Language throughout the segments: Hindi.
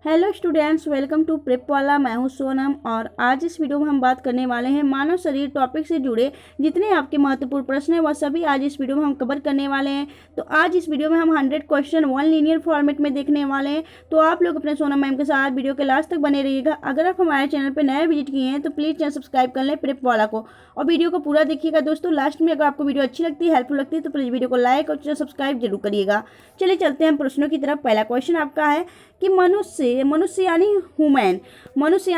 Hello students, welcome to prep वाला। मैं हूं सोनम और आज इस वीडियो में हम बात करने वाले हैं मानव शरीर टॉपिक से जुड़े जितने आपके महत्वपूर्ण प्रश्न हैं वह सभी आज इस वीडियो में हम कवर करने वाले हैं। तो आज इस वीडियो में हम 100 क्वेश्चन वन लीनियर फॉर्मेट में देखने वाले हैं। तो आप लोग अपने सोनम मैम के साथ वीडियो के लास्ट तक बने रहिएगा। अगर आप हमारे चैनल पर नए विजिट किए हैं तो प्लीज़ चैनल सब्सक्राइब कर लें प्रेप वाला को और वीडियो को पूरा देखिएगा दोस्तों। लास्ट में अगर आपको वीडियो अच्छी लगती है, हेल्पफुल लगती है तो प्लीज़ वीडियो को लाइक और चैनल सब्सक्राइब जरूर करिएगा। चलिए चलते हैं हम प्रश्नों की तरफ। पहला क्वेश्चन आपका है कि मनुष्य यानी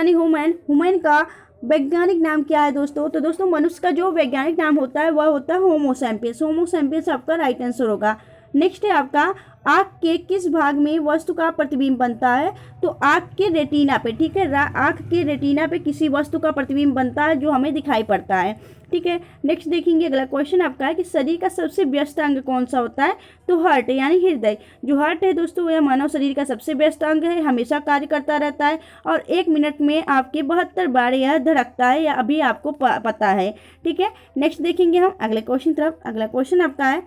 ह्यूमन का वैज्ञानिक नाम क्या है दोस्तों। तो दोस्तों मनुष्य का जो वैज्ञानिक नाम होता है वह होता है होमो सैपियंस आपका राइट आंसर होगा। नेक्स्ट है आपका आँख के किस भाग में वस्तु का प्रतिबिंब बनता है। तो आँख के रेटिना पे, ठीक है, आँख के रेटिना पे किसी वस्तु का प्रतिबिंब बनता है जो हमें दिखाई पड़ता है, ठीक है। नेक्स्ट देखेंगे अगला क्वेश्चन आपका है कि शरीर का सबसे व्यस्त अंग कौन सा होता है। तो हार्ट यानी हृदय। जो हार्ट है दोस्तों यह मानव शरीर का सबसे व्यस्त अंग है, हमेशा कार्य करता रहता है और 1 मिनट में आपके 72 बार यह धड़कता है, या अभी आपको पता है, ठीक है। नेक्स्ट देखेंगे हम अगले क्वेश्चन तरफ। अगला क्वेश्चन आपका है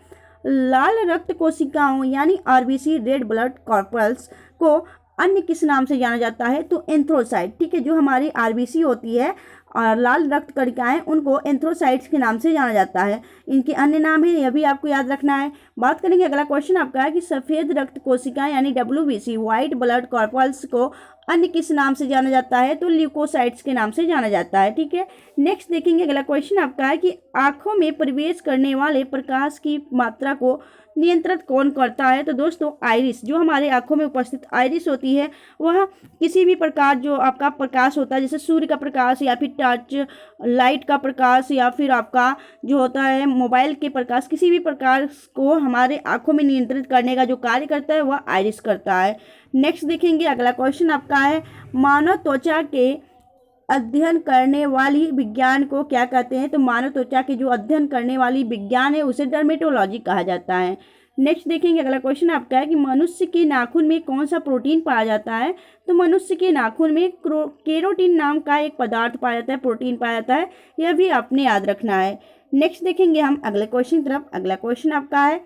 लाल रक्त कोशिकाओं यानी आरबीसी रेड ब्लड कॉर्पल्स को अन्य किस नाम से जाना जाता है। तो एंथ्रोसाइट, ठीक है। जो हमारी आरबीसी होती है और लाल रक्त कणिकाएं उनको एंथ्रोसाइट्स के नाम से जाना जाता है। इनके अन्य नाम है, यह भी आपको याद रखना है। बात करेंगे अगला क्वेश्चन आपका है कि सफ़ेद रक्त कोशिकाएं यानी WBC व्हाइट ब्लड कॉर्पल्स को अन्य किस नाम से जाना जाता है। तो ल्यूकोसाइट्स के नाम से जाना जाता है, ठीक है। नेक्स्ट देखेंगे अगला क्वेश्चन आपका है कि आँखों में प्रवेश करने वाले प्रकाश की मात्रा को नियंत्रित कौन करता है। तो दोस्तों आइरिस, जो हमारे आंखों में उपस्थित आइरिस होती है वह किसी भी प्रकार जो आपका प्रकाश होता है जैसे सूर्य का प्रकाश या फिर टच लाइट का प्रकाश या फिर आपका जो होता है मोबाइल के प्रकाश, किसी भी प्रकाश को हमारे आंखों में नियंत्रित करने का जो कार्य करता है वह आइरिस करता है। नेक्स्ट देखेंगे अगला क्वेश्चन आपका है मानव त्वचा के अध्ययन करने वाली विज्ञान को क्या कहते हैं। तो मानव त्वचा के जो अध्ययन करने वाली विज्ञान है उसे डर्मेटोलॉजी कहा जाता है। नेक्स्ट देखेंगे अगला क्वेश्चन आपका है कि मनुष्य के नाखून में कौन सा प्रोटीन पाया जाता है। तो मनुष्य के नाखून में केरोटिन नाम का एक पदार्थ पाया जाता है, प्रोटीन पाया जाता है, यह भी आपने याद रखना है। नेक्स्ट देखेंगे हम अगले क्वेश्चन तरफ। अगला क्वेश्चन आपका है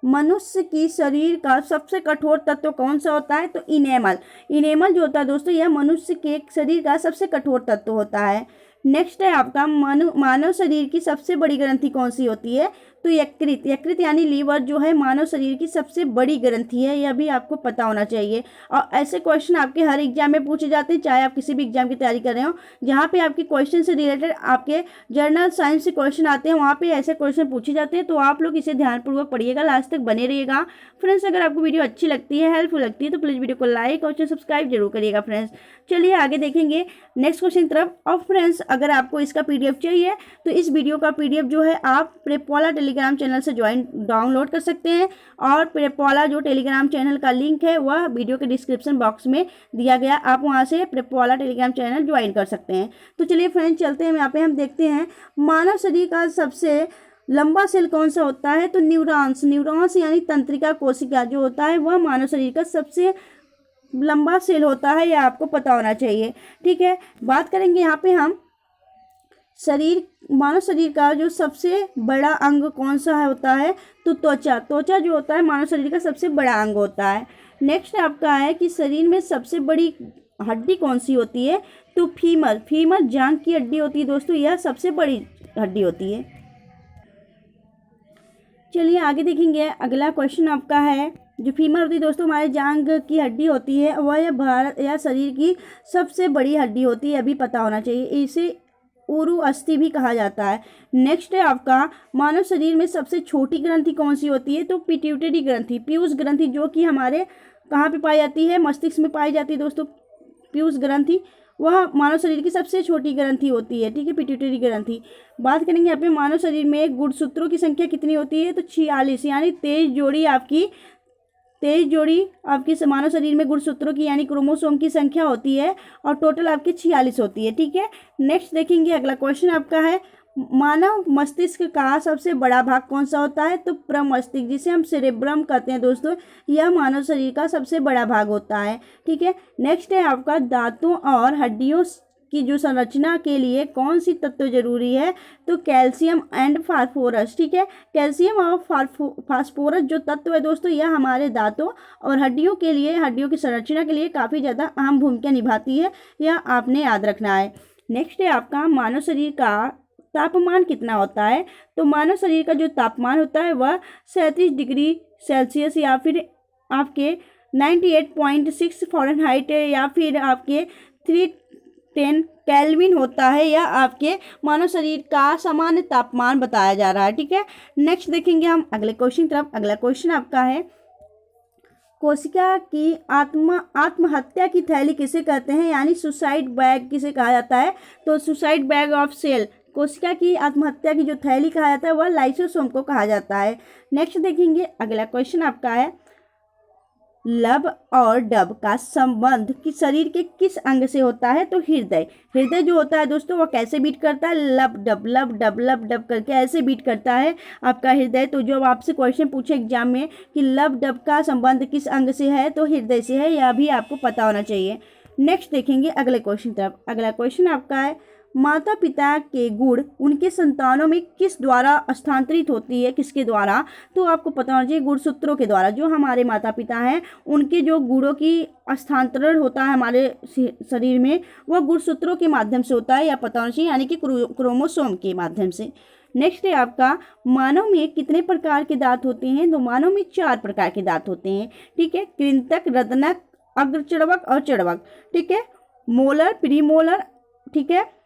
मनुष्य की शरीर का सबसे कठोर तत्व कौन सा होता है। तो इनेमल जो होता है दोस्तों यह मनुष्य के शरीर का सबसे कठोर तत्व होता है। नेक्स्ट है आपका मानव शरीर की सबसे बड़ी ग्रंथि कौन सी होती है। तो यकृत यानी लीवर जो है मानव शरीर की सबसे बड़ी ग्रंथि है, यह भी आपको पता होना चाहिए। और ऐसे क्वेश्चन आपके हर एग्जाम में पूछे जाते हैं, चाहे आप किसी भी एग्जाम की तैयारी कर रहे हो, जहाँ पे आपके क्वेश्चन से रिलेटेड आपके जर्नल साइंस से क्वेश्चन आते हैं वहाँ पे ऐसे क्वेश्चन पूछे जाते हैं। तो आप लोग इसे ध्यानपूर्वक पढ़िएगा, लास्ट तक बने रहिएगा। फ्रेंड्स अगर आपको वीडियो अच्छी लगती है, हेल्पफुल लगती है तो प्लीज़ वीडियो को लाइक और सब्सक्राइब जरूर करिएगा फ्रेंड्स। चलिए आगे देखेंगे नेक्स्ट क्वेश्चन तरफ। और फ्रेंड्स अगर आपको इसका PDF चाहिए तो इस वीडियो का PDF जो है आप प्रेप वाला टेलीग्राम चैनल से डाउनलोड कर सकते हैं और प्रेप वाला जो टेलीग्राम चैनल का लिंक है वह वीडियो के डिस्क्रिप्शन बॉक्स में दिया गया, आप वहां से प्रेप वाला टेलीग्राम चैनल ज्वाइन कर सकते हैं। तो चलिए फ्रेंड्स चलते हैं, यहाँ पे हम देखते हैं मानव शरीर का सबसे लंबा सेल कौन सा होता है। तो न्यूरॉन्स यानी तंत्रिका कोशिका जो होता है वह मानव शरीर का सबसे लंबा सेल होता है, यह आपको पता होना चाहिए, ठीक है। बात करेंगे यहाँ पे हम मानव शरीर का जो सबसे बड़ा अंग कौन सा होता है। तो त्वचा जो होता है मानव शरीर का सबसे बड़ा अंग होता है। नेक्स्ट आपका है कि शरीर में सबसे बड़ी हड्डी कौन सी होती है। तो फीमर जांघ की हड्डी होती है दोस्तों, यह सबसे बड़ी हड्डी होती है। चलिए आगे देखेंगे अगला क्वेश्चन आपका है जो फीमर होती है दोस्तों हमारे जांघ की हड्डी होती है वह भारत या शरीर की सबसे बड़ी हड्डी होती है, अभी पता होना चाहिए। इसे उरु अस्थि भी कहा जाता है। नेक्स्ट है आपका मानव शरीर में सबसे छोटी ग्रंथि कौन सी होती है। तो पिट्यूटरी ग्रंथि, पीयूष ग्रंथि, जो कि हमारे कहाँ पे पाई जाती है, मस्तिष्क में पाई जाती है दोस्तों। पीयूष ग्रंथि वह मानव शरीर की सबसे छोटी ग्रंथि होती है, ठीक है, पिट्यूटरी ग्रंथि। बात करेंगे यहाँ पे मानव शरीर में गुणसूत्रों की संख्या कितनी होती है। तो 46 यानी 23 जोड़ी आपकी मानव शरीर में गुणसूत्रों की यानी क्रोमोसोम की संख्या होती है और टोटल आपकी 46 होती है, ठीक है। नेक्स्ट देखेंगे अगला क्वेश्चन आपका है मानव मस्तिष्क का सबसे बड़ा भाग कौन सा होता है। तो प्रमस्तिष्क, जिसे हम सेरेब्रम कहते हैं दोस्तों, यह मानव शरीर का सबसे बड़ा भाग होता है, ठीक है। नेक्स्ट है आपका दांतों और हड्डियों की जो संरचना के लिए कौन सी तत्व जरूरी है, तो कैल्शियम एंड फास्फोरस। ठीक है, कैल्शियम और फास्फोरस जो तत्व है दोस्तों, यह हमारे दांतों और हड्डियों के लिए, हड्डियों की संरचना के लिए काफ़ी ज़्यादा अहम भूमिका निभाती है, यह आपने याद रखना है। नेक्स्ट है आपका मानव शरीर का तापमान कितना होता है। तो मानव शरीर का जो तापमान होता है वह 37 डिग्री सेल्सियस या फिर आपके 98.6 फ़ारेनहाइट या फिर आपके 310 केल्विन होता है। यह आपके मानव शरीर का सामान्य तापमान बताया जा रहा है। ठीक है, नेक्स्ट देखेंगे हम अगले क्वेश्चन तरफ। अगला क्वेश्चन आपका है, कोशिका की आत्महत्या की थैली किसे कहते हैं, यानी सुसाइड बैग किसे कहा जाता है। तो सुसाइड बैग ऑफ सेल, कोशिका की आत्महत्या की जो थैली कहा जाता है वह लाइसोसोम को कहा जाता है। नेक्स्ट देखेंगे अगला क्वेश्चन आपका है, लब और डब का संबंध कि शरीर के किस अंग से होता है। तो हृदय, हृदय जो होता है दोस्तों वह कैसे बीट करता है, लब डब करके ऐसे बीट करता है आपका हृदय। तो जो आपसे क्वेश्चन पूछे एग्जाम में कि लब डब का संबंध किस अंग से है, तो हृदय से है, यह भी आपको पता होना चाहिए। नेक्स्ट देखेंगे अगले क्वेश्चन तरफ। अगला क्वेश्चन आपका है, माता पिता के गुण उनके संतानों में किस द्वारा स्थानांतरित होती है, किसके द्वारा। तो आपको पता होना चाहिए गुणसूत्रों के द्वारा। जो हमारे माता पिता हैं उनके जो गुणों की स्थानांतरण होता है हमारे शरीर में, वह गुणसूत्रों के माध्यम से होता है, या पता होना चाहिए, यानी कि क्रोमोसोम के माध्यम से। नेक्स्ट है आपका, मानव में कितने प्रकार के दांत होते हैं। तो मानव में 4 प्रकार के दांत होते हैं। ठीक है, कृंतक, रत्नक, अग्रचर्वक और चर्वक। ठीक है, मोलर, प्रीमोलर, ठीक है,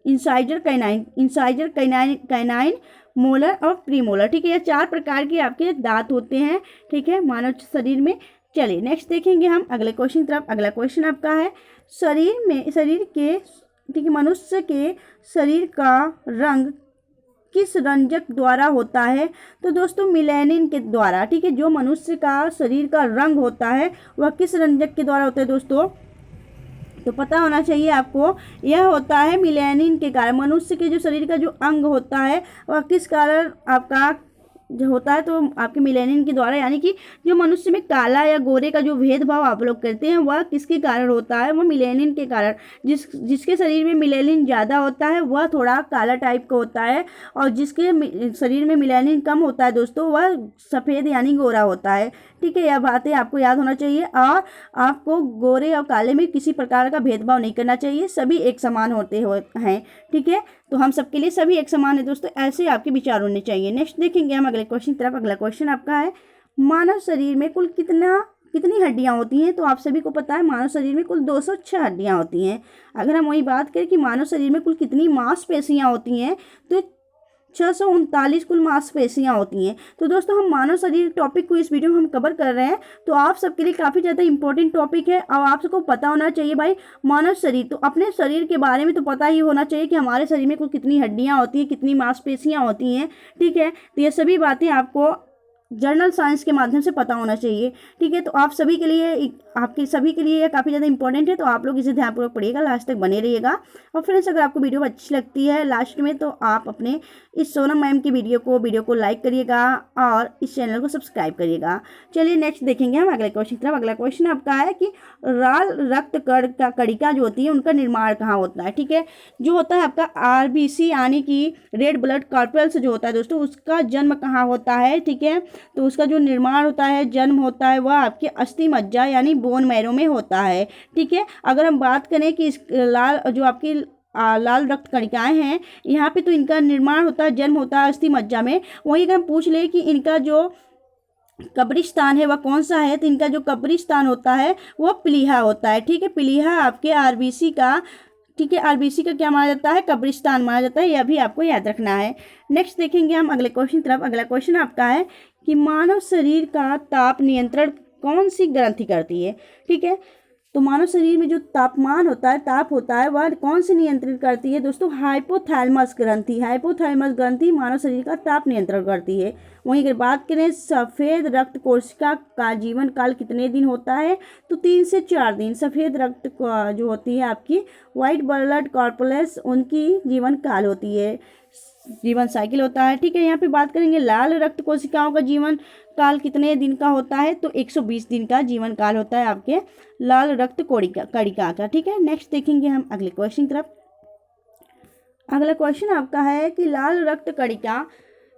इंसाइजर कैनाइन, मोलर और प्रीमोलर। ठीक है, ये 4 प्रकार के आपके दांत होते हैं। ठीक है, मानव शरीर में। चलिए नेक्स्ट देखेंगे हम अगले क्वेश्चन तरफ। अगला क्वेश्चन आपका है, ठीक है, मनुष्य के शरीर का रंग किस रंजक द्वारा होता है। तो दोस्तों मिलेनिन के द्वारा। ठीक है, जो मनुष्य का शरीर का रंग होता है वह किस रंजक के द्वारा होता है दोस्तों, तो पता होना चाहिए आपको, यह होता है मिलेनिन के कारण। मनुष्य के जो शरीर का जो अंग होता है वह किस कारण आपका जो होता है, तो आपके मिलेनिन के द्वारा। यानी कि जो मनुष्य में काला या गोरे का जो भेदभाव आप लोग करते हैं वह किसके कारण होता है, वह मिलेनिन के कारण। जिसके शरीर में मिलेनिन ज़्यादा होता है वह थोड़ा काला टाइप का होता है, और जिसके शरीर में मिलेनिन कम होता है दोस्तों वह सफ़ेद यानी गोरा होता है। ठीक है, यह बातें आपको याद होना चाहिए, और आपको गोरे और काले में किसी प्रकार का भेदभाव नहीं करना चाहिए, सभी एक समान होते हैं। ठीक है, तो हम सबके लिए सभी एक समान है दोस्तों, ऐसे आपके विचार होने चाहिए। नेक्स्ट देखेंगे हम अगले क्वेश्चन तरफ। अगला क्वेश्चन आपका है, मानव शरीर में कुल कितनी हड्डियां होती हैं। तो आप सभी को पता है मानव शरीर में कुल 206 हड्डियां होती हैं। अगर हम वही बात करें कि मानव शरीर में कुल कितनी मांसपेशियां होती हैं, तो 639 कुल मांसपेशियां होती हैं। तो दोस्तों हम मानव शरीर टॉपिक को इस वीडियो में हम कवर कर रहे हैं, तो आप सबके लिए काफ़ी ज़्यादा इंपॉर्टेंट टॉपिक है, और आप सबको पता होना चाहिए भाई मानव शरीर, तो अपने शरीर के बारे में तो पता ही होना चाहिए कि हमारे शरीर में कुल कितनी हड्डियां होती हैं, कितनी मांसपेशियां होती हैं। ठीक है, तो ये सभी बातें आपको जर्नल साइंस के माध्यम से पता होना चाहिए। ठीक है, तो आप सभी के लिए, आपके सभी के लिए यह काफ़ी ज़्यादा इंपॉर्टेंट है, तो आप लोग इसे ध्यानपूर्वक पढ़िएगा, लास्ट तक बने रहिएगा। और फ्रेंड्स अगर आपको वीडियो अच्छी लगती है लास्ट में, तो आप अपने इस सोनम मैम की वीडियो को लाइक करिएगा और इस चैनल को सब्सक्राइब करिएगा। चलिए नेक्स्ट देखेंगे हम अगले क्वेश्चन की तरफ। अगला क्वेश्चन आपका है कि लाल रक्त कणिका जो होती है उनका निर्माण कहाँ होता है। ठीक है, जो होता है आपका RBC यानी कि रेड ब्लड कॉर्पल्स जो होता है दोस्तों, उसका जन्म कहाँ होता है। ठीक है, तो उसका जो निर्माण होता है, जन्म होता है, वह आपके अस्थि मज्जा यानी बोन मैरो में होता है। ठीक है, अगर हम बात करें कि इस लाल रक्त कणिकाएं हैं यहाँ पे, तो इनका निर्माण होता है, जन्म होता है अस्थि मज्जा में। वहीं अगर हम पूछ ले कि इनका जो कब्रिस्तान है वह कौन सा है, तो इनका जो कब्रिस्तान होता है वह प्लीहा होता है। ठीक है, प्लीहा आपके RBC का, ठीक है, RBC का क्या माना जाता है, कब्रिस्तान माना जाता है, यह भी आपको याद रखना है। नेक्स्ट देखेंगे हम अगले क्वेश्चन तरफ। अगला क्वेश्चन आपका है कि मानव शरीर का ताप नियंत्रण कौन सी ग्रंथि करती है। ठीक है, तो मानव शरीर में जो तापमान होता है, ताप होता है, वह कौन सी नियंत्रित करती है दोस्तों, हाइपोथैलेमस ग्रंथि। हाइपोथैलेमस ग्रंथि मानव शरीर का ताप नियंत्रण करती है। वहीं अगर बात करें सफ़ेद रक्त कोशिका का जीवन काल कितने दिन होता है, तो 3 से 4 दिन। सफ़ेद रक्त जो होती है आपकी वाइट ब्लड कॉर्पल्स, उनकी जीवन काल होती है, जीवन साइकिल होता है। ठीक है, यहाँ पे बात करेंगे लाल रक्त कोशिकाओं का जीवन काल कितने दिन का होता है? तो 120 दिन का जीवन काल होता है आपके लाल रक्त कणिका का। ठीक है, नेक्स्ट देखेंगे हम अगले क्वेश्चन की तरफ। अगला क्वेश्चन आपका है कि लाल रक्त कणिका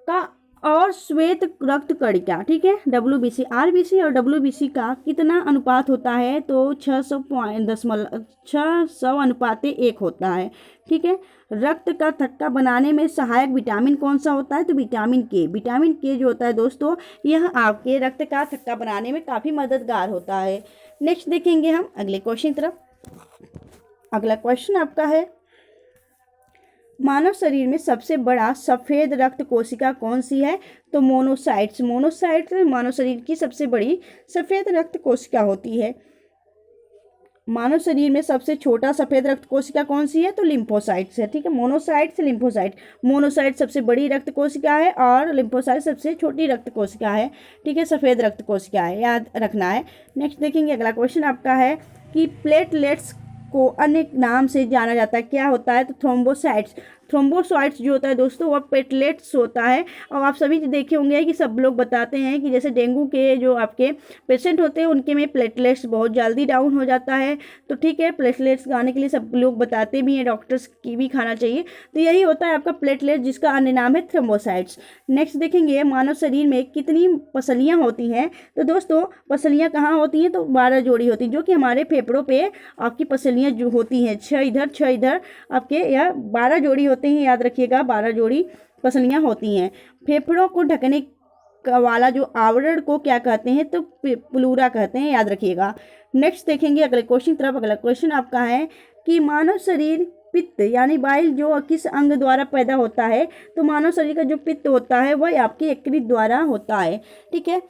का और श्वेत रक्त कणिका, ठीक है, WBC, RBC और WBC का कितना अनुपात होता है? तो 600:1 होता है। ठीक है, रक्त का थक्का बनाने में सहायक विटामिन कौन सा होता है? तो विटामिन के। विटामिन के जो होता है दोस्तों, यह आपके रक्त का थक्का बनाने में काफ़ी मददगार होता है। नेक्स्ट देखेंगे हम अगले क्वेश्चन की तरफ। अगला क्वेश्चन आपका है, मानव शरीर में सबसे बड़ा सफ़ेद रक्त कोशिका कौन सी है? तो मोनोसाइट्स। मोनोसाइट्स मानव शरीर की सबसे बड़ी सफ़ेद रक्त कोशिका होती है। मानव शरीर में सबसे छोटा सफ़ेद रक्त कोशिका कौन सी है? तो लिम्फोसाइट्स है। ठीक है, मोनोसाइट्स, लिम्फोसाइट। मोनोसाइट सबसे बड़ी रक्त कोशिका है और लिम्फोसाइट सबसे छोटी रक्त कोशिका है। ठीक है, सफ़ेद रक्त कोशिका है, याद रखना है। नेक्स्ट देखेंगे अगला क्वेश्चन आपका है कि प्लेटलेट्स को अन्य नाम से जाना जाता है, क्या होता है? तो थ्रोम्बोसाइट्स। थ्रोम्बोसाइट्स जो होता है दोस्तों वह प्लेटलेट्स होता है। और आप सभी देखे होंगे कि सब लोग बताते हैं कि जैसे डेंगू के जो आपके पेशेंट होते हैं उनके में प्लेटलेट्स बहुत जल्दी डाउन हो जाता है। तो ठीक है, प्लेटलेट्स खाने के लिए सब लोग बताते भी हैं, डॉक्टर्स की भी खाना चाहिए। तो यही होता है आपका प्लेटलेट, जिसका अन्य नाम है थ्रोम्बोसाइट्स। नेक्स्ट देखेंगे मानव शरीर में कितनी पसलियाँ होती हैं? तो दोस्तों पसलियाँ कहाँ होती हैं? तो 12 जोड़ी होती हैं, जो कि हमारे फेफड़ों पे आपकी पसलियाँ जो होती हैं, 6 इधर 6 इधर आपके, यह 12 जोड़ी होते हैं, याद रखिएगा 12 जोड़ी पसलियाँ होती हैं। फेफड़ों को ढकने वाला जो आवरण को क्या कहते हैं? तो प्लूरा कहते हैं, याद रखिएगा। नेक्स्ट देखेंगे अगले क्वेश्चन तरफ। अगला क्वेश्चन आपका है कि मानव शरीर पित्त यानी बाइल जो किस अंग द्वारा पैदा होता है? तो मानव शरीर का जो पित्त होता है वह आपके यकृत द्वारा होता है। ठीक है,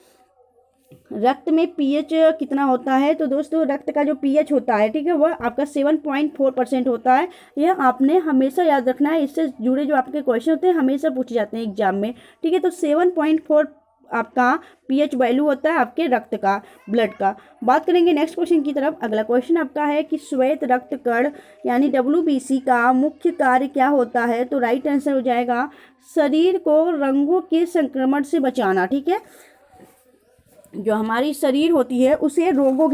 रक्त में पीएच कितना होता है? तो दोस्तों रक्त का जो पीएच होता है, ठीक है, वह आपका 7.4% होता है। यह आपने हमेशा याद रखना है, इससे जुड़े जो आपके क्वेश्चन होते हैं हमेशा पूछे जाते हैं एग्जाम में। ठीक है, तो 7.4 आपका पीएच वैल्यू होता है आपके रक्त का, ब्लड का। बात करेंगे नेक्स्ट क्वेश्चन की तरफ। अगला क्वेश्चन आपका है कि श्वेत रक्त कण यानी WBC का मुख्य कार्य क्या होता है? तो राइट आंसर हो जाएगा शरीर को रंगों के संक्रमण से बचाना। ठीक है, जो हमारी शरीर होती है उसे रोगों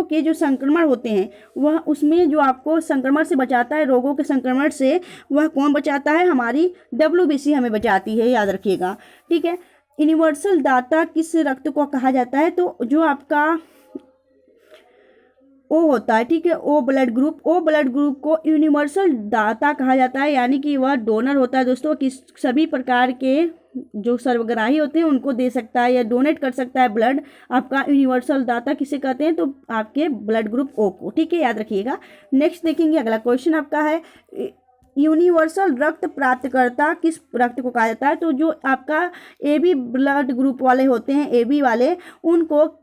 के जो संक्रमण होते हैं वह उसमें जो आपको संक्रमण से बचाता है, रोगों के संक्रमण से वह कौन बचाता है? हमारी WBC हमें बचाती है, याद रखिएगा। ठीक है, यूनिवर्सल दाता किस रक्त को कहा जाता है? तो जो आपका ओ होता है, ठीक है, ओ ब्लड ग्रुप को यूनिवर्सल दाता कहा जाता है, यानी कि वह डोनर होता है दोस्तों। किस सभी प्रकार के जो सर्वग्राही होते हैं उनको दे सकता है या डोनेट कर सकता है ब्लड। आपका यूनिवर्सल दाता किसे कहते हैं? तो आपके ब्लड ग्रुप ओ को। ठीक है, याद रखिएगा। नेक्स्ट देखेंगे अगला क्वेश्चन आपका है यूनिवर्सल रक्त प्राप्तकर्ता किस रक्त को कहा जाता है? तो जो आपका AB ब्लड ग्रुप वाले होते हैं, AB वाले, उनको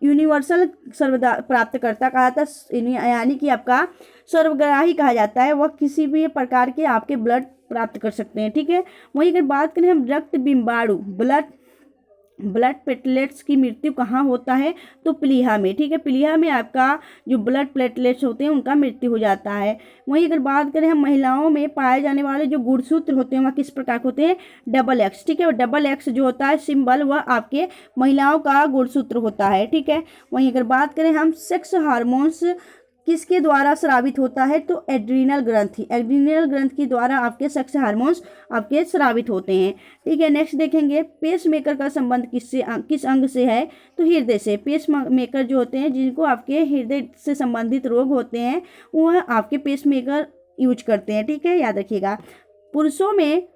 यूनिवर्सल प्राप्तकर्ता कहा जाता है, यानी कि आपका सर्वग्राही कहा जाता है। वह किसी भी प्रकार के आपके ब्लड प्राप्त कर सकते हैं। ठीक है, वहीं अगर बात करें हम रक्त बिंबाणु ब्लड प्लेटलेट्स की मृत्यु कहाँ होता है? तो प्लीहा में। ठीक है, प्लीहा में आपका जो ब्लड प्लेटलेट्स होते हैं उनका मृत्यु हो जाता है। वहीं अगर बात करें हम महिलाओं में पाए जाने वाले जो गुणसूत्र होते हैं वह किस प्रकार के होते हैं? XX। ठीक है, और XX जो होता है सिंबल, वह आपके महिलाओं का गुणसूत्र होता है। ठीक है, वहीं अगर बात करें हम सेक्स हार्मोन्स किसके द्वारा स्रावित होता है? तो एड्रीनल ग्रंथि के द्वारा आपके सेक्स हार्मोन्स आपके स्रावित होते हैं। ठीक है, नेक्स्ट देखेंगे पेस मेकर का संबंध किस अंग से है? तो हृदय से। पेस मेकर जो होते हैं जिनको आपके हृदय से संबंधित रोग होते हैं वह आपके पेस मेकर यूज करते हैं। ठीक है, याद रखिएगा। पुरुषों में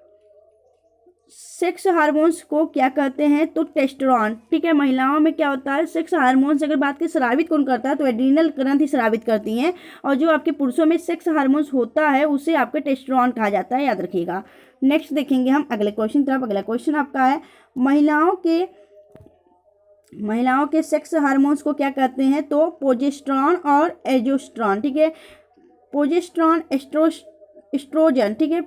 सेक्स हार्मोन्स को क्या कहते हैं? तो टेस्टोस्टेरोन। ठीक है, महिलाओं में क्या होता है? सेक्स हार्मोन्स अगर बात की स्रावित कौन करता है? तो एड्रीनल ग्रंथि स्रावित करती हैं। और जो आपके पुरुषों में सेक्स हार्मोन्स होता है उसे आपके टेस्टोस्टेरोन कहा जाता है, याद रखिएगा। नेक्स्ट देखेंगे हम अगले क्वेश्चन तरफ। अगला क्वेश्चन आपका है महिलाओं के सेक्स हार्मोन्स को क्या कहते हैं? तो प्रोजेस्टेरॉन और एस्ट्रोजन। ठीक है, प्रोजेस्टेरॉन, एस्ट्रोजन। ठीक है,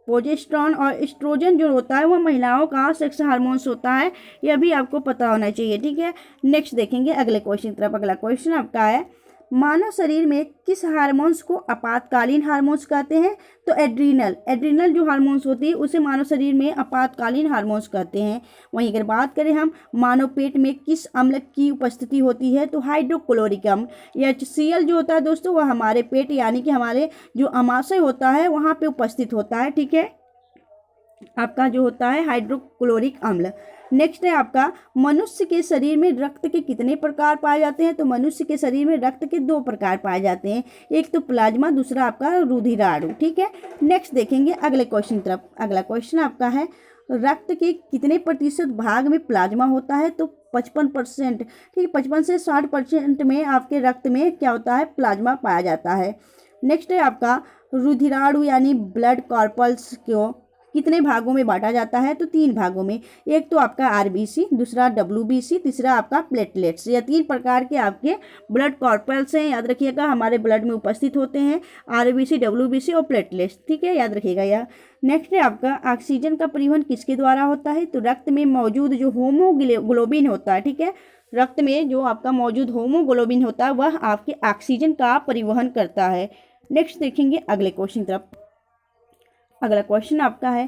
प्रोजेस्टेरॉन और एस्ट्रोजन जो होता है वह महिलाओं का सेक्स हार्मोन्स होता है, यह भी आपको पता होना चाहिए। ठीक है, नेक्स्ट देखेंगे अगले क्वेश्चन तरफ। अगला क्वेश्चन आपका है मानव शरीर में किस हार्मोन्स को आपातकालीन हार्मोन्स कहते हैं? तो एड्रीनल जो हार्मोन्स होती है उसे मानव शरीर में आपातकालीन हार्मोन्स कहते हैं। वहीं अगर बात करें हम मानव पेट में किस अम्ल की उपस्थिति होती है? तो हाइड्रोक्लोरिक अम्ल HCl जो होता है दोस्तों वह हमारे पेट यानी कि हमारे जो अमाशय होता है वहाँ पे उपस्थित होता है। ठीक है, आपका जो होता है हाइड्रोक्लोरिक अम्ल। नेक्स्ट है आपका मनुष्य के शरीर में रक्त के कितने प्रकार पाए जाते हैं? तो मनुष्य के शरीर में रक्त के 2 प्रकार पाए जाते हैं, एक तो प्लाज्मा, दूसरा आपका रुधिराणु। ठीक है, नेक्स्ट देखेंगे अगले क्वेश्चन की तरफ। अगला क्वेश्चन आपका है रक्त के कितने प्रतिशत भाग में प्लाज्मा होता है? तो 55%। ठीक है, 55 से 60% में आपके रक्त में क्या होता है? प्लाज्मा पाया जाता है। नेक्स्ट है आपका रुधिराणु यानी ब्लड कॉर्पल्स को कितने भागों में बांटा जाता है? तो 3 भागों में, एक तो आपका RBC, दूसरा WBC, तीसरा आपका प्लेटलेट्स। यह 3 प्रकार के आपके ब्लड कॉर्पल्स हैं, याद रखिएगा, हमारे ब्लड में उपस्थित होते हैं, RBC, WBC और प्लेटलेट्स। ठीक है, याद रखिएगा यह। नेक्स्ट है आपका ऑक्सीजन का परिवहन किसके द्वारा होता है? तो रक्त में मौजूद जो होमोग्लोबिन होता है, ठीक है, रक्त में जो आपका मौजूद होमोग्लोबिन होता है वह आपके ऑक्सीजन का परिवहन करता है। नेक्स्ट देखेंगे अगले क्वेश्चन की तरफ। अगला क्वेश्चन आपका है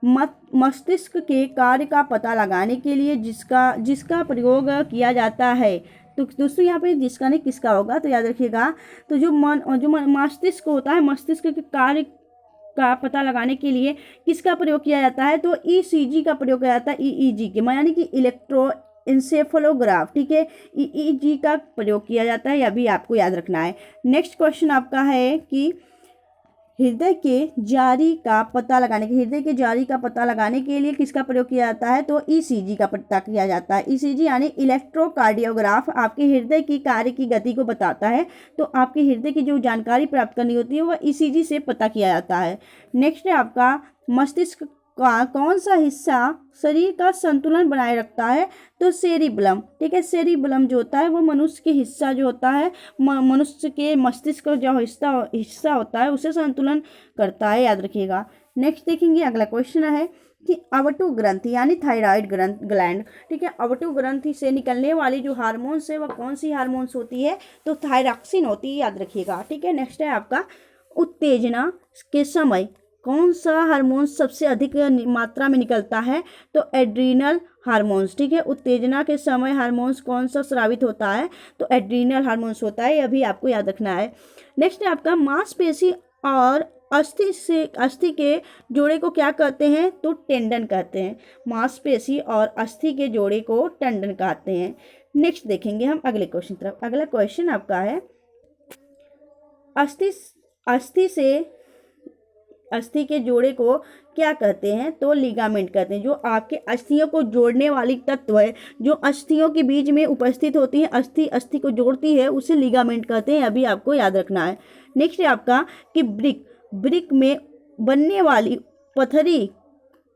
मस्तिष्क के कार्य का पता लगाने के लिए जिसका प्रयोग किया जाता है। तो दोस्तों यहाँ पे जिसका नहीं किसका होगा? तो याद रखिएगा, तो जो मस्तिष्क होता है, मस्तिष्क के कार्य का पता लगाने के लिए किसका प्रयोग किया जाता है? तो ECG का प्रयोग किया जाता है, EEG के, यानी कि इलेक्ट्रो इंसेफेलोग्राफ। ठीक है, EEG का प्रयोग किया जाता है, यह भी आपको याद रखना है। नेक्स्ट क्वेश्चन आपका है कि हृदय के जारी का पता लगाने के लिए किसका प्रयोग किया जाता है? तो ECG का पता किया जाता है। ECG यानी इलेक्ट्रोकार्डियोग्राफ आपके हृदय की कार्य की गति को बताता है, तो आपके हृदय की जो जानकारी प्राप्त करनी होती है वह ECG से पता किया जाता है। नेक्स्ट है आपका मस्तिष्क का कौन सा हिस्सा शरीर का संतुलन बनाए रखता है? तो सेरिबलम। ठीक है, सेरिबलम जो होता है वो मनुष्य के हिस्सा जो होता है, मनुष्य के मस्तिष्क का जो हिस्सा होता है उसे संतुलन करता है, याद रखिएगा। नेक्स्ट देखेंगे अगला क्वेश्चन है कि अवटु ग्रंथि यानी थायराइड ग्लैंड। ठीक है, अवटु ग्रंथि से निकलने वाली जो हार्मोन्स है वह कौन सी हार्मोन्स होती है? तो थायरॉक्सिन होती है, याद रखिएगा। ठीक है, नेक्स्ट है आपका उत्तेजना के समय कौन सा हार्मोन सबसे अधिक मात्रा में निकलता है? तो एड्रीनल हार्मोन्स। ठीक है, उत्तेजना के समय हार्मोन्स कौन सा स्रावित होता है? तो एड्रीनल हार्मोन्स होता है, यह भी आपको याद रखना है। नेक्स्ट है आपका मांसपेशी और अस्थि के जोड़े को क्या कहते हैं? तो टेंडन कहते हैं। मांसपेशी और अस्थि के जोड़े को टेंडन कहते हैं। नेक्स्ट देखेंगे हम अगले क्वेश्चन तरफ। अगला क्वेश्चन आपका है अस्थि के जोड़े को क्या कहते हैं? तो लिगामेंट कहते हैं। जो आपके अस्थियों को जोड़ने वाली तत्व है, जो अस्थियों के बीच में उपस्थित होती है, अस्थि को जोड़ती है, उसे लिगामेंट कहते हैं, अभी आपको याद रखना है। नेक्स्ट है आपका कि ब्रिक में बनने वाली पथरी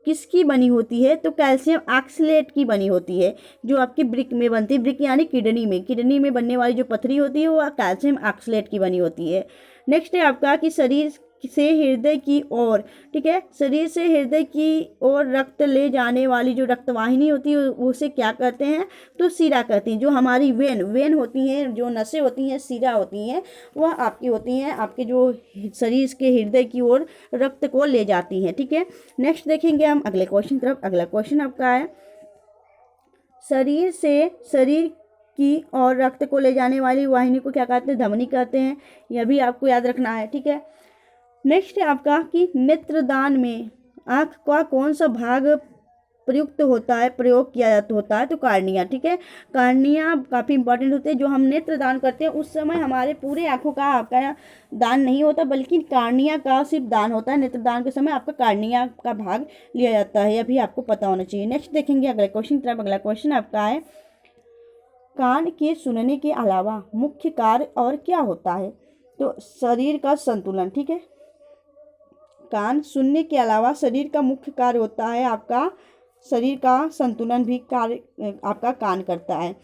किसकी बनी होती है? तो कैल्शियम ऑक्सलेट की बनी होती है, जो आपकी ब्रिक में बनती है। ब्रिक यानी किडनी में बनने वाली जो पथरी होती है वह कैल्शियम ऑक्सलेट की बनी होती है। नेक्स्ट है आपका कि शरीर से हृदय की ओर, ठीक है, शरीर से हृदय की ओर रक्त ले जाने वाली जो रक्तवाहिनी होती है उसे क्या कहते हैं? तो शिरा कहती हैं। जो हमारी वेन होती हैं, जो नसें होती हैं, शिरा होती हैं, वह आपकी होती हैं, आपके जो शरीर के हृदय की ओर रक्त को ले जाती हैं। ठीक है, नेक्स्ट देखेंगे हम अगले क्वेश्चन तरफ। अगला क्वेश्चन आपका है शरीर की और रक्त को ले जाने वाली वाहिनी को क्या कहते हैं? धमनी कहते हैं, यह भी आपको याद रखना है। ठीक है, नेक्स्ट है आपका कि नेत्रदान में आँख का कौन सा भाग प्रयोग किया होता है? तो कार्निया। ठीक है, कार्निया काफ़ी इंपॉर्टेंट होते हैं। जो हम नेत्रदान करते हैं उस समय हमारे पूरे आँखों का आपका दान नहीं होता, बल्कि कार्निया का सिर्फ दान होता है। नेत्रदान के समय आपका कार्निया का भाग लिया जाता है, यह भी आपको पता होना चाहिए। नेक्स्ट देखेंगे अगले क्वेश्चन तरफ। अगला क्वेश्चन आपका है कान के सुनने के अलावा मुख्य कार्य और क्या होता है? तो शरीर का संतुलन। ठीक है, कान सुनने के अलावा शरीर का मुख्य कार्य होता है आपका शरीर का संतुलन भी कार्य आपका कान करता है।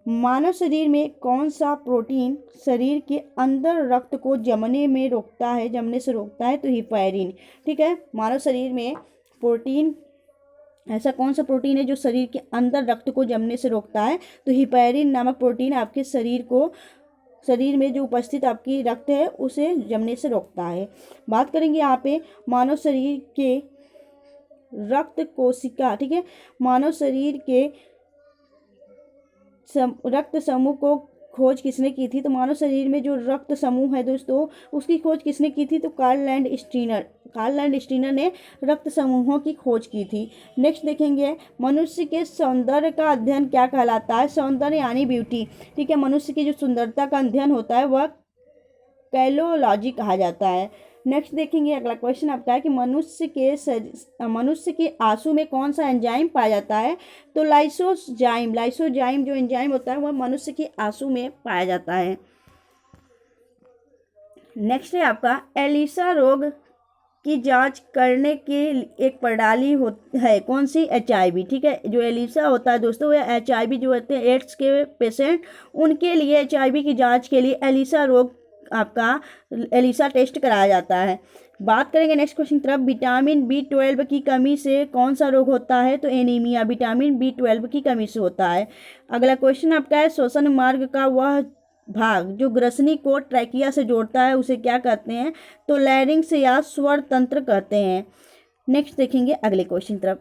मानव शरीर में कौन सा प्रोटीन शरीर के अंदर रक्त को जमने से रोकता है? तो हिपैरिन। ठीक है, मानव शरीर में प्रोटीन, ऐसा कौन सा प्रोटीन है जो शरीर के अंदर रक्त को जमने से रोकता है? तो हिपैरिन नामक प्रोटीन आपके शरीर को शरीर में जो उपस्थित आपकी रक्त है उसे जमने से रोकता है। बात करेंगे यहाँ पे मानव शरीर के रक्त कोशिका, ठीक है, मानव शरीर के रक्त समूह को खोज किसने की थी? तो मानव शरीर में जो रक्त समूह है दोस्तों उसकी खोज किसने की थी? तो कार्ल लैंड स्टीनर ने रक्त समूहों की खोज की थी। नेक्स्ट देखेंगे मनुष्य के सौंदर्य का अध्ययन क्या कहलाता है? सौंदर्य यानी ब्यूटी, ठीक है, मनुष्य की जो सुंदरता का अध्ययन होता है वह कैलोलॉजी कहा जाता है। नेक्स्ट देखेंगे अगला क्वेश्चन आपका है कि मनुष्य के आंसू में कौन सा एंजाइम पाया जाता है? तो लाइसोजाइम जो एंजाइम होता है वह मनुष्य के आंसू में पाया जाता है। नेक्स्ट है आपका एलिसा रोग की जांच करने की एक प्रणाली है कौन सी? HIV, ठीक है, जो एलिसा होता है दोस्तों वह HIV जो होते हैं एड्स के पेशेंट उनके लिए HIV की जांच के लिए एलिसा टेस्ट कराया जाता है। बात करेंगे नेक्स्ट क्वेश्चन तरफ, विटामिन B12 की कमी से कौन सा रोग होता है? तो एनीमिया विटामिन B12 की कमी से होता है। अगला क्वेश्चन आपका है श्वसन मार्ग का वह भाग जो ग्रसनी को ट्रैकिया से जोड़ता है उसे क्या कहते हैं? तो लैरिंक्स या स्वर तंत्र कहते हैं। नेक्स्ट देखेंगे अगले क्वेश्चन तरफ।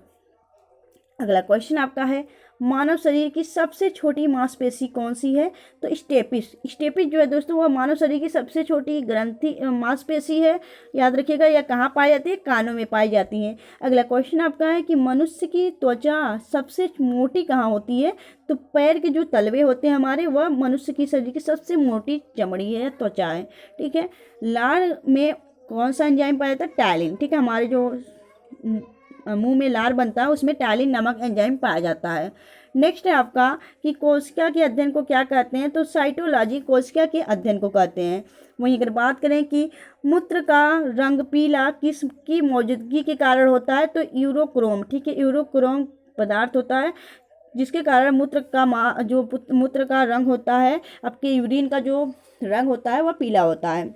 अगला क्वेश्चन आपका है मानव शरीर की सबसे छोटी मांसपेशी कौन सी है? तो स्टेपिस जो है दोस्तों वह मानव शरीर की सबसे छोटी ग्रंथि मांसपेशी है। याद रखिएगा यह कहाँ पाई जाती है? कानों में पाई जाती है। अगला क्वेश्चन आपका है कि मनुष्य की त्वचा सबसे मोटी कहाँ होती है? तो पैर के जो तलवे होते हैं हमारे वह मनुष्य की शरीर की सबसे मोटी चमड़ी है, त्वचा है, ठीक है। लार में कौन सा एंजाइम पाया जाता है? टैलिन, ठीक है, हमारे जो मुंह में लार बनता है उसमें टैलिन नामक एंजाइम पाया जाता है। नेक्स्ट है आपका कि कोशिका के अध्ययन को क्या कहते हैं? तो साइटोलॉजी कोशिका के अध्ययन को कहते हैं। वहीं अगर बात करें कि मूत्र का रंग पीला किसकी मौजूदगी के कारण होता है? तो यूरोक्रोम, ठीक है, यूरोक्रोम पदार्थ होता है जिसके कारण मूत्र का रंग होता है, आपके यूरिन का जो रंग होता है वह पीला होता है।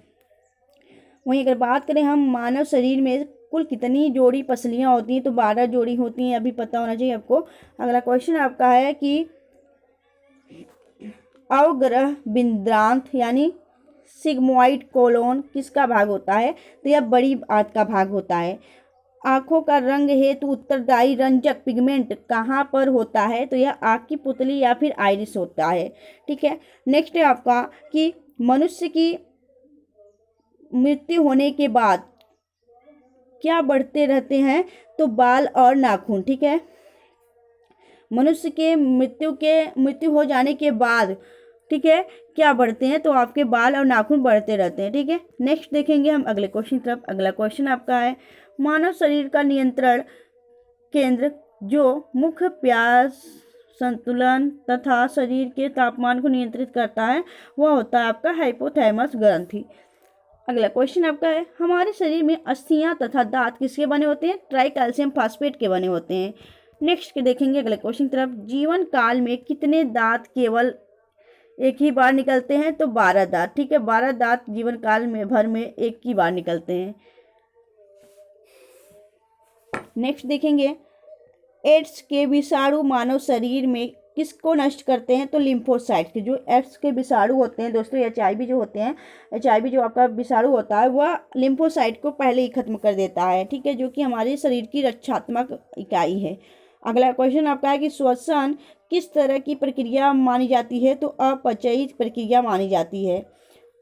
वहीं अगर बात करें हम मानव शरीर में कुल कितनी जोड़ी पसलियाँ होती हैं? तो 12 जोड़ी होती हैं, अभी पता होना चाहिए आपको। अगला क्वेश्चन आपका है कि अवग्रह बिंद्रांत यानी सिग्मोइड कोलोन किसका भाग होता है? तो यह बड़ी आंत का भाग होता है। आंखों का रंग हेतु उत्तरदायी रंजक पिगमेंट कहाँ पर होता है? तो यह आँख की पुतली या फिर आइरिस होता है, ठीक है। नेक्स्ट है आपका कि मनुष्य की मृत्यु होने के बाद क्या बढ़ते रहते हैं? तो बाल और नाखून, ठीक है, मनुष्य के मृत्यु हो जाने के बाद, ठीक है, क्या बढ़ते हैं? तो आपके बाल और नाखून बढ़ते रहते हैं, ठीक है। नेक्स्ट देखेंगे हम अगले क्वेश्चन तरफ। अगला क्वेश्चन आपका है मानव शरीर का नियंत्रण केंद्र जो मुख्य प्यास संतुलन तथा शरीर के तापमान को नियंत्रित करता है वह होता है आपका हाइपोथैलेमस ग्रंथि। अगला क्वेश्चन आपका है हमारे शरीर में अस्थियां तथा दांत किसके बने होते हैं? ट्राई कैल्शियम फास्फेट के बने होते हैं। नेक्स्ट देखेंगे अगले क्वेश्चन तरफ, जीवन काल में कितने दांत केवल एक ही बार निकलते हैं? तो 12 दांत, ठीक है, 12 दांत जीवन काल में भर में एक ही बार निकलते हैं। नेक्स्ट देखेंगे एड्स के विषाणु मानव शरीर में किसको नष्ट करते हैं? तो लिम्फोसाइट के जो एड्स के विषाणु होते हैं दोस्तों, HIV जो होते हैं, HIV जो आपका विषाणु होता है वह लिम्फोसाइट को पहले ही खत्म कर देता है, ठीक है, जो कि हमारे शरीर की रक्षात्मक इकाई है। अगला क्वेश्चन आपका है कि श्वसन किस तरह की प्रक्रिया मानी जाती है? तो अपचयी प्रक्रिया मानी जाती है।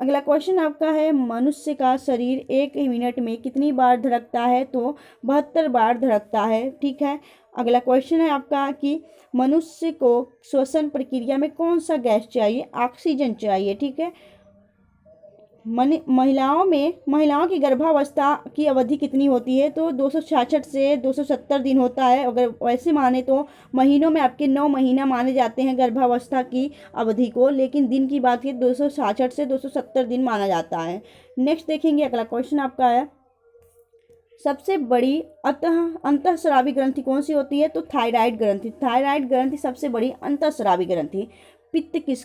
अगला क्वेश्चन आपका है मनुष्य का शरीर 1 मिनट में कितनी बार धड़कता है? तो 72 बार धड़कता है, ठीक है। अगला क्वेश्चन है आपका कि मनुष्य को श्वसन प्रक्रिया में कौन सा गैस चाहिए? ऑक्सीजन चाहिए, ठीक है। महिलाओं की गर्भावस्था की अवधि कितनी होती है? तो 266 से 270 दिन होता है। अगर वैसे माने तो महीनों में आपके 9 महीना माने जाते हैं गर्भावस्था की अवधि को, लेकिन दिन की बात की 266 से 270 दिन माना जाता है। नेक्स्ट देखेंगे अगला क्वेश्चन आपका है सबसे बड़ी अंतःस्रावी ग्रंथि कौन सी होती है? तो थायराइड ग्रंथि। थायराइड ग्रंथि सबसे बड़ी अंतःस्रावी ग्रंथि। पित्त किस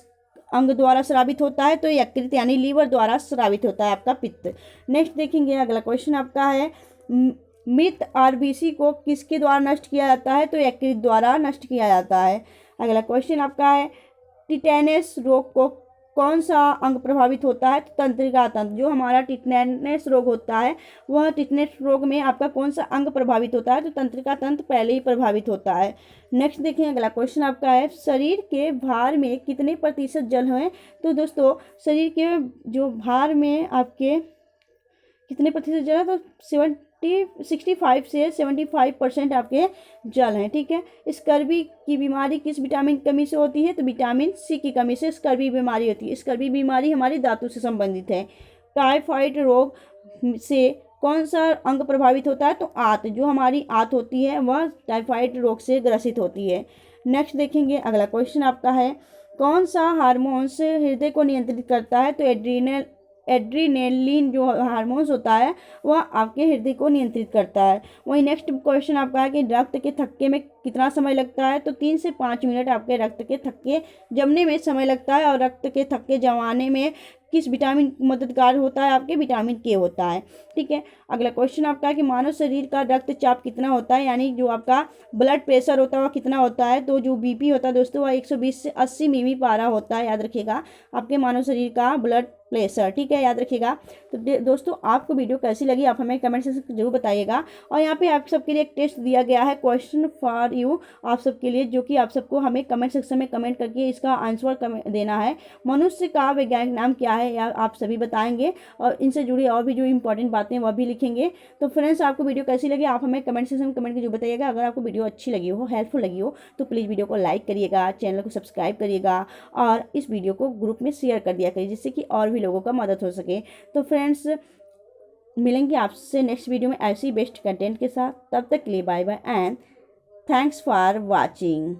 अंग द्वारा स्रावित होता है? तो यकृत यानी लीवर द्वारा स्रावित होता है आपका पित्त। नेक्स्ट देखेंगे अगला क्वेश्चन आपका है मृत RBC को किसके द्वारा नष्ट किया जाता है? तो यकृत द्वारा नष्ट किया जाता है। अगला क्वेश्चन आपका है टिटेनस रोग को कौन सा अंग प्रभावित होता है? तो तंत्रिका तंत्र। जो हमारा टिटनेस रोग होता है वह टिटनेस रोग में आपका कौन सा अंग प्रभावित होता है? तो तंत्रिका तंत्र पहले ही प्रभावित होता है। नेक्स्ट देखिए अगला क्वेश्चन आपका है, शरीर के भार में कितने प्रतिशत जल है? तो दोस्तों शरीर के जो भार में आपके कितने प्रतिशत जल है? तो 65 से 75% आपके जल हैं। ठीक है। स्कर्वी की बीमारी किस विटामिन की कमी से होती है? तो विटामिन सी की कमी से स्कर्वी बीमारी होती है। स्कर्वी बीमारी हमारी धातु से संबंधित है। टाइफाइड रोग से कौन सा अंग प्रभावित होता है? तो आंत। जो हमारी आंत होती है वह टाइफाइड रोग से ग्रसित होती है। नेक्स्ट देखेंगे अगला क्वेश्चन आपका है, कौन सा हार्मोन्स हृदय को नियंत्रित करता है? तो एड्रीनेलिन जो हार्मोन्स होता है वह आपके हृदय को नियंत्रित करता है। वही नेक्स्ट क्वेश्चन आपका है कि रक्त के थक्के में कितना समय लगता है? तो 3 से 5 मिनट आपके रक्त के थक्के जमने में समय लगता है। और रक्त के थक्के जमाने में किस विटामिन मददगार होता है? आपके विटामिन के होता है। ठीक है। अगला क्वेश्चन आपका है कि मानव शरीर का रक्तचाप कितना होता है? यानी जो आपका ब्लड प्रेशर होता है वह कितना होता है? तो जो बीपी होता है दोस्तों वह 120 से 80 मिमी पारा होता है। याद रखिएगा आपके मानव शरीर का ब्लड प्रेशर। ठीक है, याद रखिएगा। तो दोस्तों आपको वीडियो कैसी लगी आप हमें कमेंट सेक्शन में जरूर बताइएगा। और यहाँ पे आप सबके लिए एक टेस्ट दिया गया है, क्वेश्चन फॉर यू, आप सबके लिए, जो कि आप सबको हमें कमेंट सेक्शन में कमेंट करके इसका आंसर देना है। मनुष्य का वैज्ञानिक नाम क्या है या आप सभी बताएंगे, और इनसे जुड़ी और भी जो इंपॉर्टेंट बातें वह भी लिखेंगे। तो फ्रेंड्स आपको वीडियो कैसी लगी आप हमें कमेंट सेक्शन में कमेंट करके जरूर बताइएगा। अगर आपको वीडियो अच्छी लगी हो, हेल्पफुल लगी हो, तो प्लीज़ वीडियो को लाइक करिएगा, चैनल को सब्सक्राइब करिएगा और इस वीडियो को ग्रुप में शेयर कर दिया करिए, जिससे कि और भी लोगों का मदद हो सके। तो फ्रेंड्स मिलेंगे आपसे नेक्स्ट वीडियो में ऐसी बेस्ट कंटेंट के साथ। तब तक के लिए bye bye and thanks for watching.